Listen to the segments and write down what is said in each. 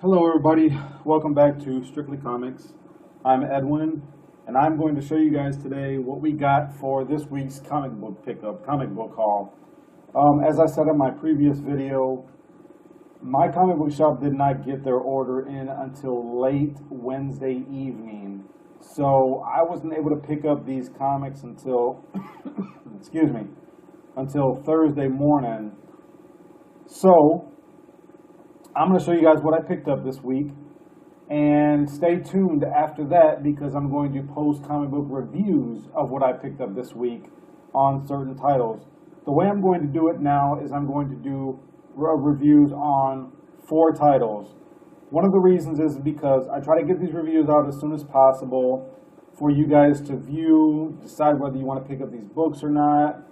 Hello everybody, welcome back to Strictly Comics. I'm Edwin, and I'm going to show you guys today what we got for this week's comic book pickup, comic book haul. As I said in my previous video, my comic book shop did not get their order in until late Wednesday evening. So I wasn't able to pick up these comics until, excuse me, until Thursday morning. So I'm going to show you guys what I picked up this week, and stay tuned after that because I'm going to post comic book reviews of what I picked up this week on certain titles. The way I'm going to do it now is I'm going to do reviews on 4 titles. One of the reasons is because I try to get these reviews out as soon as possible for you guys to view, decide whether you want to pick up these books or not,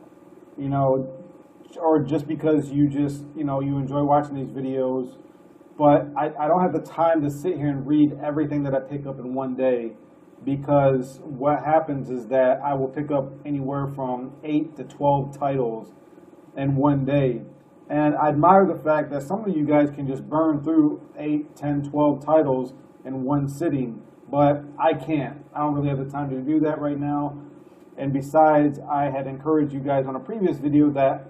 or just because you enjoy watching these videos. But I don't have the time to sit here and read everything that I pick up in one day, because what happens is that I will pick up anywhere from 8 to 12 titles in one day. And I admire the fact that some of you guys can just burn through 8, 10, 12 titles in one sitting, but I can't. I don't really have the time to do that right now. And besides, I had encouraged you guys on a previous video that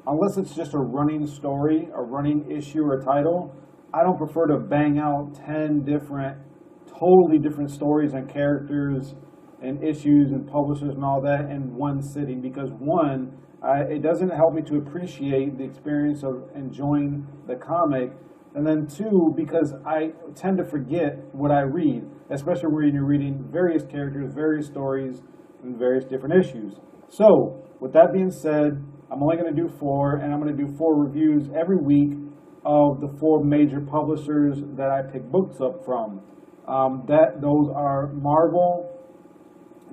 unless it's just a running story, a running issue or title, I don't prefer to bang out 10 totally different stories and characters and issues and publishers and all that in one sitting, because one, it doesn't help me to appreciate the experience of enjoying the comic, and then two, because I tend to forget what I read, especially when you're reading various characters, various stories, and various different issues. So, with that being said, I'm only going to do 4, and I'm going to do 4 reviews every week of the 4 major publishers that I pick books up from. Those are Marvel,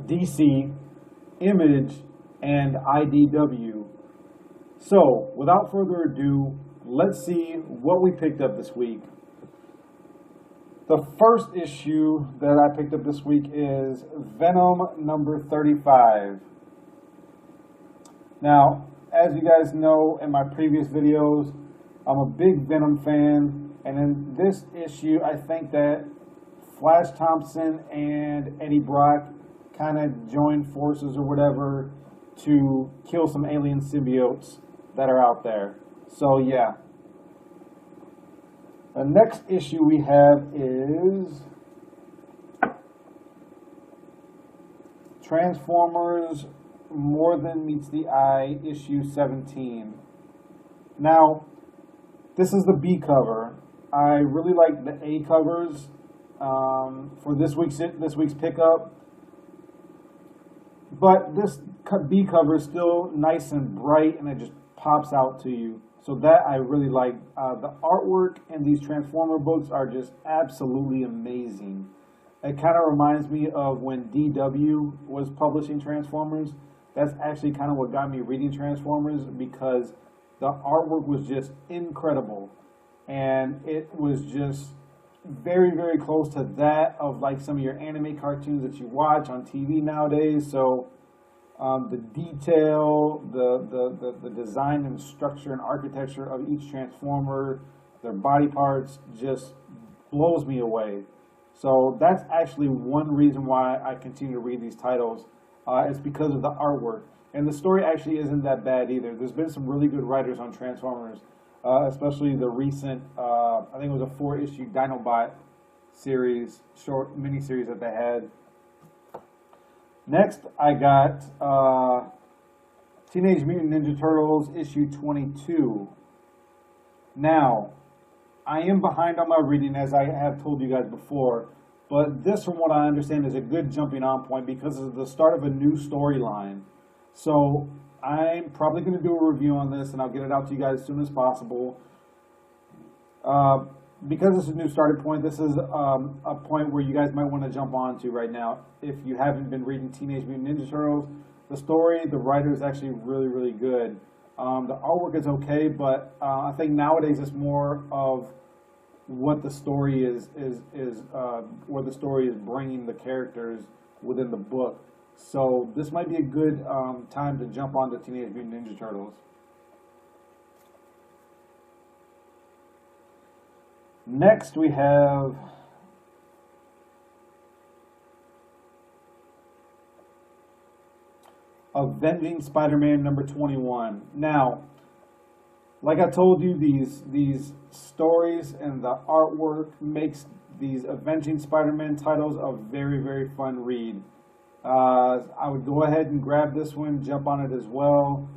DC, Image, and IDW. So, without further ado, let's see what we picked up this week. The first issue that I picked up this week is Venom number 35. Now, as you guys know in my previous videos, I'm a big Venom fan, and in this issue, I think that Flash Thompson and Eddie Brock kind of joined forces or whatever to kill some alien symbiotes that are out there. So yeah. The next issue we have is Transformers More Than Meets the Eye, issue 17. Now, this is the B cover. I really like the A covers for this week's pickup, but this B cover is still nice and bright, and it just pops out to you. So that I really like. The artwork in these Transformer books are just absolutely amazing. It kind of reminds me of when DW was publishing Transformers. That's actually kind of what got me reading Transformers, because the artwork was just incredible, and it was just very, very close to that of like some of your anime cartoons that you watch on TV nowadays. So the detail, the design and structure and architecture of each Transformer, their body parts, just blows me away. So that's actually one reason why I continue to read these titles. It's because of the artwork. And the story actually isn't that bad either. There's been some really good writers on Transformers, especially the recent, I think it was a 4-issue Dinobot series, short mini-series that they had. Next, I got Teenage Mutant Ninja Turtles, issue 22. Now, I am behind on my reading, as I have told you guys before, but this, from what I understand, is a good jumping on point because it's the start of a new storyline. So I'm probably going to do a review on this, and I'll get it out to you guys as soon as possible. Because this is a new starting point, this is a point where you guys might want to jump on to right now. If you haven't been reading Teenage Mutant Ninja Turtles, the story, the writer is actually really, really good. The artwork is okay, but I think nowadays it's more of what the story is where the story is bringing the characters within the book. So this might be a good time to jump on to Teenage Mutant Ninja Turtles. Next, we have Avenging Spider-Man number 21. Now, like I told you, these stories and the artwork makes these Avenging Spider-Man titles a very, very fun read. I would go ahead and grab this one, jump on it as well.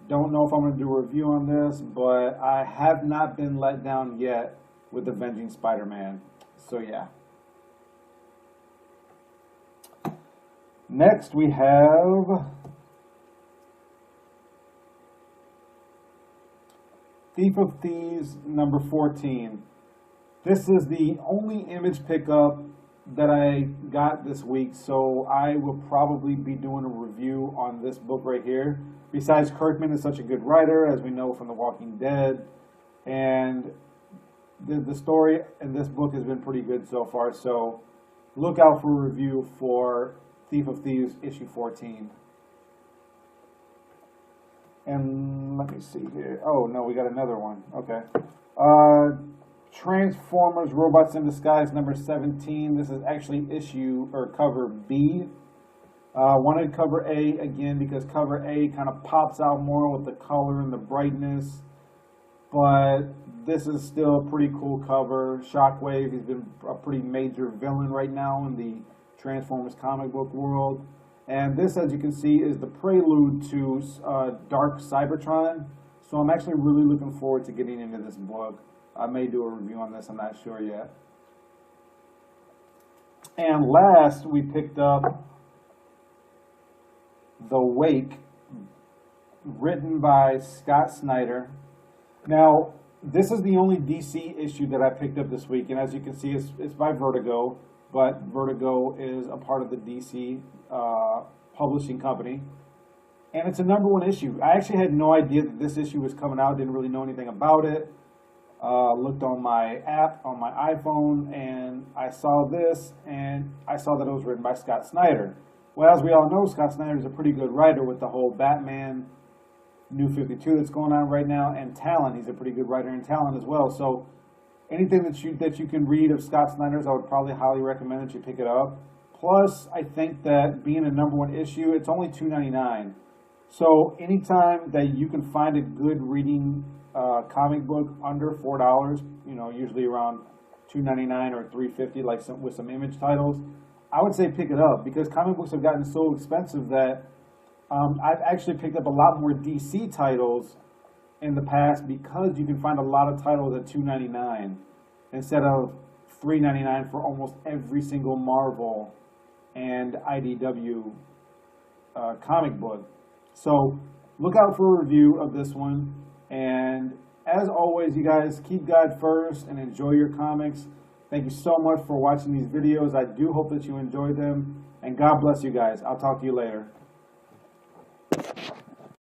Don't know if I'm going to do a review on this, but I have not been let down yet with Avenging Spider-Man. So yeah. Next we have Thief of Thieves number 14. This is the only image pickup that I got this week, so I will probably be doing a review on this book right here. Besides, Kirkman is such a good writer, as we know from The Walking Dead, and the story in this book has been pretty good so far, so look out for a review for Thief of Thieves issue 14. And let me see here. Oh, no, we got another one. Okay. Transformers Robots in Disguise number 17. This is actually issue or cover B. Wanted cover A again because cover A kind of pops out more with the color and the brightness. But this is still a pretty cool cover. Shockwave, he's been a pretty major villain right now in the Transformers comic book world. And this, as you can see, is the prelude to Dark Cybertron. So I'm actually really looking forward to getting into this book. I may do a review on this, I'm not sure yet. And last, we picked up The Wake, written by Scott Snyder. Now, this is the only DC issue that I picked up this week, and as you can see, it's by Vertigo, but Vertigo is a part of the DC publishing company. And it's a #1 issue. I actually had no idea that this issue was coming out, didn't really know anything about it. Looked on my app on my iPhone, and I saw this, and I saw that it was written by Scott Snyder. Well, as we all know, Scott Snyder is a pretty good writer with the whole Batman New 52 that's going on right now, and Talon. He's a pretty good writer in Talon as well. So anything that you can read of Scott Snyder's, I would probably highly recommend that you pick it up. Plus, I think that being a #1 issue, it's only $2.99. So anytime that you can find a good reading comic book under $4, you know, usually around $2.99 or $3.50, like with some image titles, I would say pick it up, because comic books have gotten so expensive that I've actually picked up a lot more DC titles in the past because you can find a lot of titles at $2.99 instead of $3.99 for almost every single Marvel and IDW comic book. So look out for a review of this one. And as always, you guys, keep God first and enjoy your comics. Thank you so much for watching these videos. I do hope that you enjoyed them. And God bless you guys. I'll talk to you later.